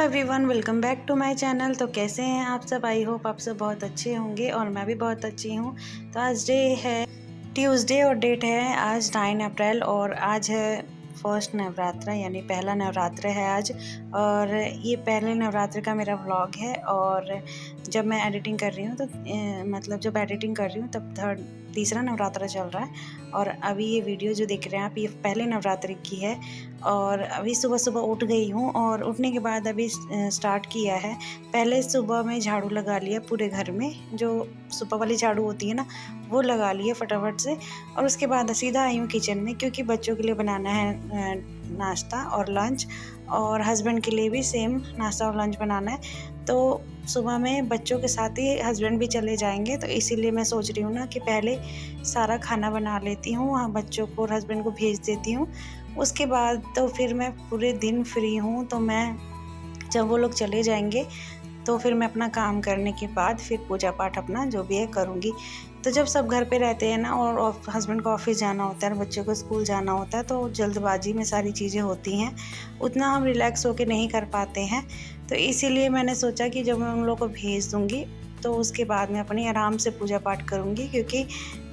Everyone, welcome back to my channel. तो कैसे हैं आप सब? आई होप आप सब बहुत अच्छे होंगे और मैं भी बहुत अच्छी हूँ। तो आज डे है ट्यूसडे और डेट है आज 9 अप्रैल और आज है फर्स्ट नवरात्र यानी पहला नवरात्र है आज। और ये पहले नवरात्र का मेरा व्लॉग है और जब मैं एडिटिंग कर रही हूँ तो मतलब जब एडिटिंग कर रही हूँ तब तीसरा नवरात्र चल रहा है। और अभी ये वीडियो जो देख रहे हैं आप ये पहले नवरात्रि की है। और अभी सुबह सुबह उठ गई हूँ और उठने के बाद अभी स्टार्ट किया है। पहले सुबह में झाड़ू लगा लिया पूरे घर में, जो सुबह वाली झाड़ू होती है ना वो लगा लिया फटाफट से। और उसके बाद सीधा आई हूँ किचन में क्योंकि बच्चों के लिए बनाना है नाश्ता और लंच, और हस्बैंड के लिए भी सेम नाश्ता और लंच बनाना है। तो सुबह में बच्चों के साथ ही हस्बैंड भी चले जाएंगे, तो इसीलिए मैं सोच रही हूँ ना कि पहले सारा खाना बना लेती हूँ, वहाँ बच्चों को और हस्बैंड को भेज देती हूँ। उसके बाद तो फिर मैं पूरे दिन फ्री हूँ, तो मैं जब वो लोग चले जाएंगे तो फिर मैं अपना काम करने के बाद फिर पूजा पाठ अपना जो भी है करूँगी। तो जब सब घर पे रहते हैं ना और हस्बैंड को ऑफिस जाना होता है और बच्चों को स्कूल जाना होता है तो जल्दबाजी में सारी चीज़ें होती हैं, उतना हम रिलैक्स होके नहीं कर पाते हैं। तो इसीलिए मैंने सोचा कि जब मैं उन लोगों को भेज दूँगी तो उसके बाद मैं अपनी आराम से पूजा पाठ करूँगी, क्योंकि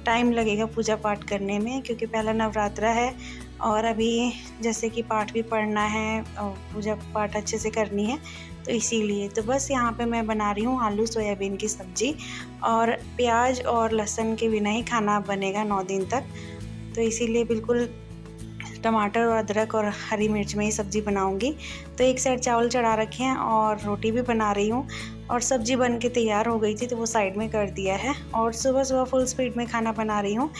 टाइम लगेगा पूजा पाठ करने में क्योंकि पहला नवरात्र है। और अभी जैसे कि पाठ भी पढ़ना है और पूजा पाठ अच्छे से करनी है, तो इसीलिए तो बस यहाँ पे मैं बना रही हूँ आलू सोयाबीन की सब्ज़ी, और प्याज और लहसुन के बिना ही खाना बनेगा 9 दिन तक। तो इसीलिए बिल्कुल टमाटर और अदरक और हरी मिर्च में ही सब्ज़ी बनाऊंगी। तो एक साइड चावल चढ़ा रखे हैं और रोटी भी बना रही हूँ, और सब्ज़ी बन के तैयार हो गई थी तो वो साइड में कर दिया है। और सुबह सुबह फुल स्पीड में खाना बना रही हूँ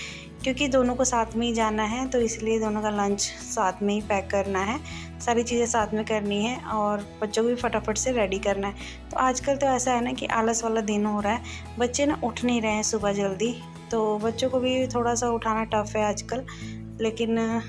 क्योंकि दोनों को साथ में ही जाना है, तो इसलिए दोनों का लंच साथ में ही पैक करना है, सारी चीज़ें साथ में करनी है और बच्चों को भी फटाफट से रेडी करना है। तो आजकल तो ऐसा है ना कि आलस वाला दिन हो रहा है, बच्चे ना उठ नहीं रहे हैं सुबह जल्दी, तो बच्चों को भी थोड़ा सा उठाना टफ है आजकल। लेकिन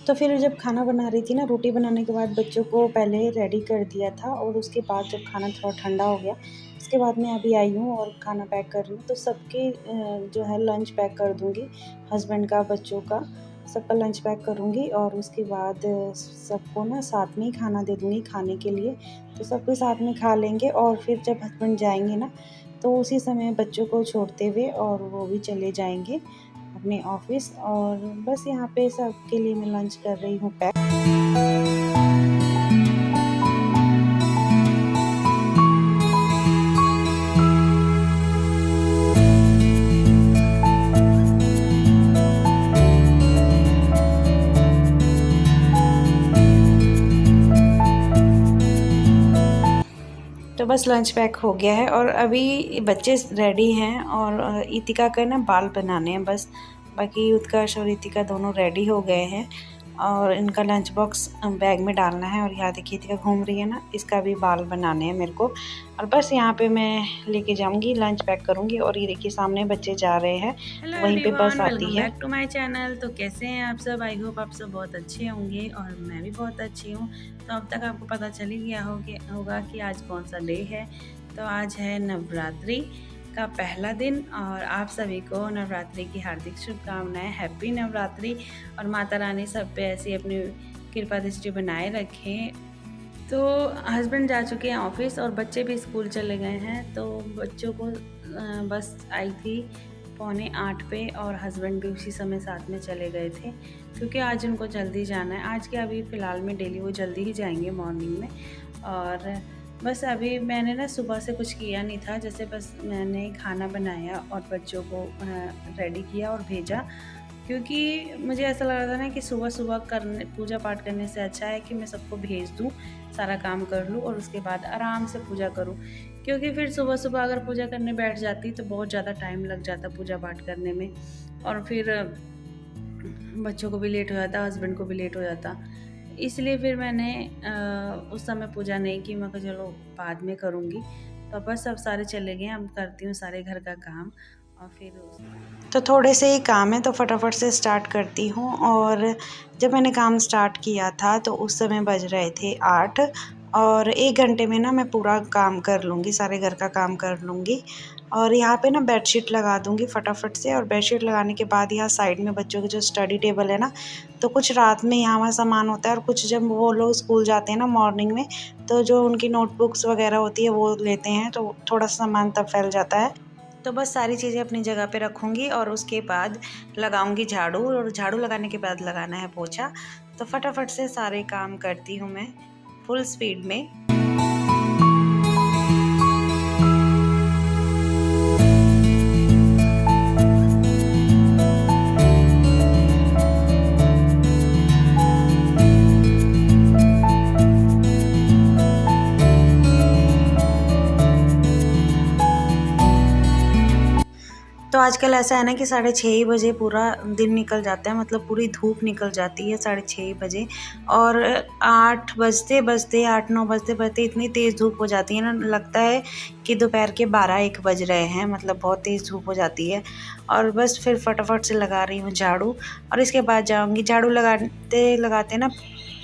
तो फिर जब खाना बना रही थी ना, रोटी बनाने के बाद बच्चों को पहले रेडी कर दिया था और उसके बाद जब खाना थोड़ा ठंडा हो गया उसके बाद मैं अभी आई हूँ और खाना पैक कर रही हूँ। तो सबके जो है लंच पैक कर दूँगी, हस्बैंड का, बच्चों का, सबका लंच पैक करूँगी और उसके बाद सबको ना साथ में ही खाना दे दूँगी खाने के लिए। तो सबको साथ में खा लेंगे और फिर जब हस्बैंड जाएंगे ना तो उसी समय बच्चों को छोड़ते हुए और वो भी चले जाएंगे अपने ऑफिस। और बस यहाँ पे सबके लिए मैं लंच कर रही हूँ पैक। तो बस लंच पैक हो गया है और अभी बच्चे रेडी हैं और इतिका का ना बाल बनाने हैं बस, बाकी उत्कर्ष और इतिका दोनों रेडी हो गए हैं और इनका लंच बॉक्स बैग में डालना है। और यहाँ देखिए इतिका घूम रही है ना, इसका भी बाल बनाने हैं मेरे को। और बस यहाँ पे मैं लेके जाऊँगी, लंच पैक करूँगी। और ये देखिए सामने बच्चे जा रहे हैं, तो वहीं पे बस आती है। Back to my channel. तो कैसे हैं आप सब? आई होप आप सब बहुत अच्छे होंगे और मैं भी बहुत अच्छी हूँ। तो अब तक आपको पता चल ही गया होगा कि आज कौन सा डे है। तो आज है नवरात्रि का पहला दिन और आप सभी को नवरात्रि की हार्दिक शुभकामनाएं। हैप्पी नवरात्रि और माता रानी सब पे ऐसी अपनी कृपा दृष्टि बनाए रखें। तो हस्बैंड जा चुके हैं ऑफिस और बच्चे भी स्कूल चले गए हैं। तो बच्चों को बस आई थी 7:45 पे और हस्बैंड भी उसी समय साथ में चले गए थे क्योंकि आज उनको जल्दी जाना है। आज के अभी फ़िलहाल में डेली वो जल्दी ही जाएंगे मॉर्निंग में। और बस अभी मैंने ना सुबह से कुछ किया नहीं था, जैसे बस मैंने खाना बनाया और बच्चों को रेडी किया और भेजा, क्योंकि मुझे ऐसा लग रहा था ना कि सुबह सुबह करने पूजा पाठ करने से अच्छा है कि मैं सबको भेज दूँ, सारा काम कर लूँ और उसके बाद आराम से पूजा करूँ। क्योंकि फिर सुबह सुबह अगर पूजा करने बैठ जाती तो बहुत ज़्यादा टाइम लग जाता पूजा पाठ करने में, और फिर बच्चों को भी लेट हो जाता, हस्बैंड को भी लेट हो जाता। इसलिए फिर मैंने उस समय पूजा नहीं की, मैं कहा चलो बाद में करूँगी। तो बस अब सारे चले गए, अब करती हूँ सारे घर का काम फिर तो थोड़े से ही काम है तो फटाफट से स्टार्ट करती हूँ। और जब मैंने काम स्टार्ट किया था तो उस समय बज रहे थे 8 और 1 घंटे में ना मैं पूरा काम कर लूँगी, सारे घर का काम कर लूँगी। और यहाँ पे ना बेडशीट लगा दूँगी फटाफट से। और बेडशीट लगाने के बाद यहाँ साइड में बच्चों के जो स्टडी टेबल है ना, तो कुछ रात में यहाँ वहाँ सामान होता है और कुछ जब वो लोग स्कूल जाते हैं ना मॉर्निंग में, तो जो उनकी नोटबुक्स वगैरह होती है वो लेते हैं, तो थोड़ा सामान तब फैल जाता है। तो बस सारी चीज़ें अपनी जगह पे रखूँगी और उसके बाद लगाऊँगी झाड़ू। और झाड़ू लगाने के बाद लगाना है पोछा। तो फटाफट से सारे काम करती हूँ मैं फुल स्पीड में। तो आजकल ऐसा है ना कि 6:30 ही बजे पूरा दिन निकल जाता है, मतलब पूरी धूप निकल जाती है 6:30 बजे। और 8 बजते बजते 8-9 बजते बजते इतनी तेज़ धूप हो जाती है ना, लगता है कि दोपहर के 12-1 बज रहे हैं, मतलब बहुत तेज़ धूप हो जाती है। और बस फिर फटाफट से लगा रही हूँ झाड़ू। और इसके बाद जाऊँगी झाड़ू लगाते लगाते ना,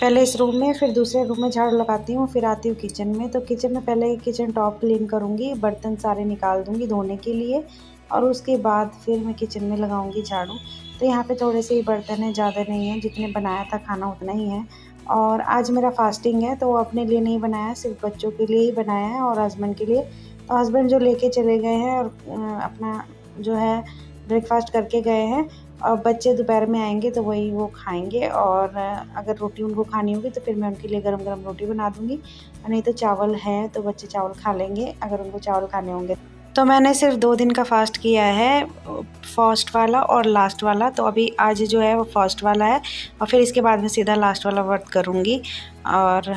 पहले इस रूम में फिर दूसरे रूम में झाड़ू लगाती हूँ, फिर आती हूँ किचन में। तो किचन में पहले किचन टॉप क्लीन करूँगी, बर्तन सारे निकाल दूँगी धोने के लिए। और उसके बाद फिर मैं किचन में लगाऊंगी झाड़ू। तो यहाँ पे थोड़े से ही बर्तन हैं, ज़्यादा नहीं है, जितने बनाया था खाना उतना ही है। और आज मेरा फास्टिंग है तो अपने लिए नहीं बनाया, सिर्फ बच्चों के लिए ही बनाया है और हस्बैंड के लिए। तो हस्बैंड जो लेके चले गए हैं और अपना जो है ब्रेकफास्ट करके गए हैं। और बच्चे दोपहर में आएंगे तो वही वो खाएंगे। और अगर रोटी उनको खानी होगी तो फिर मैं उनके लिए गरम गरम रोटी बना दूँगी, नहीं तो चावल है तो बच्चे चावल खा लेंगे अगर उनको चावल खाने होंगे। तो मैंने सिर्फ 2 दिन का फ़ास्ट किया है, फर्स्ट वाला और लास्ट वाला। तो अभी आज जो है वो फर्स्ट वाला है और फिर इसके बाद मैं सीधा लास्ट वाला व्रत करूँगी। और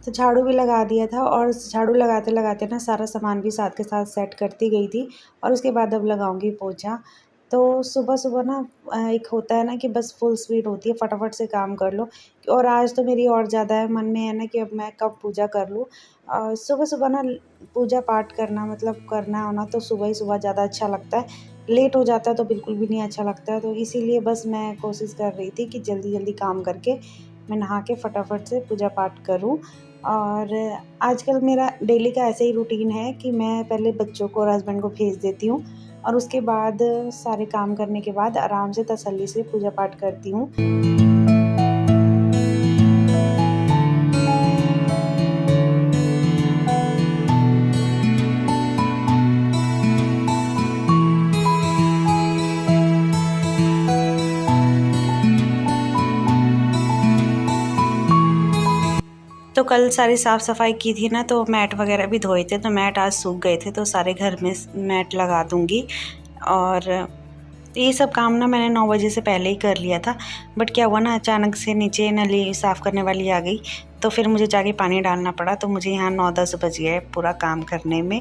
तो झाड़ू भी लगा दिया था और झाड़ू लगाते लगाते ना सारा सामान भी साथ के साथ सेट करती गई थी। और उसके बाद अब लगाऊंगी पोछा। तो सुबह सुबह ना एक होता है ना कि बस फुल स्पीड होती है, फटाफट से काम कर लो। और आज तो मेरी और ज़्यादा है मन में है ना कि अब मैं कब पूजा कर लूँ। सुबह सुबह ना पूजा पाठ करना मतलब करना होना तो सुबह ही सुबह ज़्यादा अच्छा लगता है, लेट हो जाता है तो बिल्कुल भी नहीं अच्छा लगता है। तो इसीलिए बस मैं कोशिश कर रही थी कि जल्दी जल्दी काम करके मैं नहा के फटाफट से पूजा पाठ करूँ। और आजकल मेरा डेली का ऐसे ही रूटीन है कि मैं पहले बच्चों को और हस्बैंड को भेज देती हूँ और उसके बाद सारे काम करने के बाद आराम से तसल्ली से पूजा पाठ करती हूँ। तो कल सारी साफ़ सफाई की थी ना, तो मैट वगैरह भी धोए थे, तो मैट आज सूख गए थे, तो सारे घर में मैट लगा दूँगी। और ये सब काम ना मैंने 9 बजे से पहले ही कर लिया था। बट क्या हुआ ना, अचानक से नीचे नली साफ़ करने वाली आ गई, तो फिर मुझे जाके पानी डालना पड़ा। तो मुझे यहाँ 9-10 बज गए पूरा काम करने में।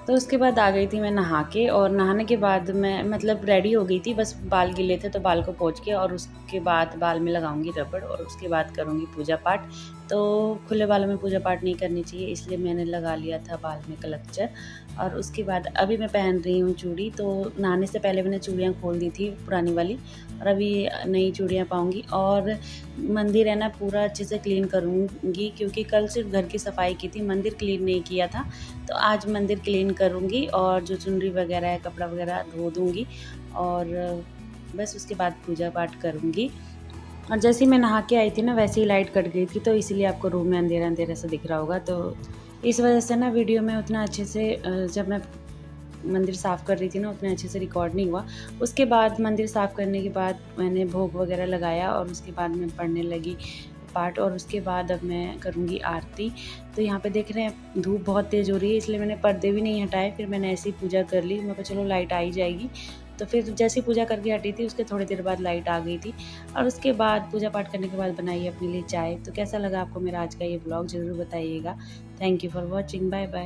तो उसके बाद आ गई थी मैं नहा के। और नहाने के बाद मैं मतलब रेडी हो गई थी, बस बाल गीले थे तो बाल को पोंछ के और उसके बाद बाल में लगाऊंगी रबड़ और उसके बाद करूंगी पूजा पाठ। तो खुले बालों में पूजा पाठ नहीं करनी चाहिए, इसलिए मैंने लगा लिया था बाल में क्लचर। और उसके बाद अभी मैं पहन रही हूँ चूड़ी। तो नहाने से पहले मैंने चूड़ियाँ खोल दी थी पुरानी वाली, और अभी नई चूड़ियाँ पाऊँगी। और मंदिर है ना पूरा अच्छे से क्लीन करूँगी, क्योंकि कल सिर्फ घर की सफाई की थी, मंदिर क्लीन नहीं किया था। तो आज मंदिर क्लीन करूँगी और जो चुनरी वगैरह है कपड़ा वगैरह धो दूँगी और बस उसके बाद पूजा पाठ करूँगी। और जैसे ही मैं नहा के आई थी ना, वैसे ही लाइट कट गई थी, तो इसीलिए आपको रूम में अंधेरा अंधेरा सा दिख रहा होगा। तो इस वजह से ना वीडियो में उतना अच्छे से जब मैं मंदिर साफ़ कर रही थी ना उतने अच्छे से रिकॉर्ड नहीं हुआ। उसके बाद मंदिर साफ़ करने के बाद मैंने भोग वगैरह लगाया और उसके बाद मैं पढ़ने लगी पाठ। और उसके बाद अब मैं करूँगी आरती। तो यहाँ पे देख रहे हैं धूप बहुत तेज़ हो रही है, इसलिए मैंने पर्दे भी नहीं हटाए, फिर मैंने ऐसी पूजा कर ली। मैं कहा चलो लाइट आ ही जाएगी। तो फिर जैसी पूजा करके हटी थी उसके थोड़ी देर बाद लाइट आ गई थी। और उसके बाद पूजा पाठ करने के बाद बनाई अपने लिए चाय। तो कैसा लगा आपको मेरा आज का ये ब्लॉग ज़रूर बताइएगा। Thank you for watching. Bye bye.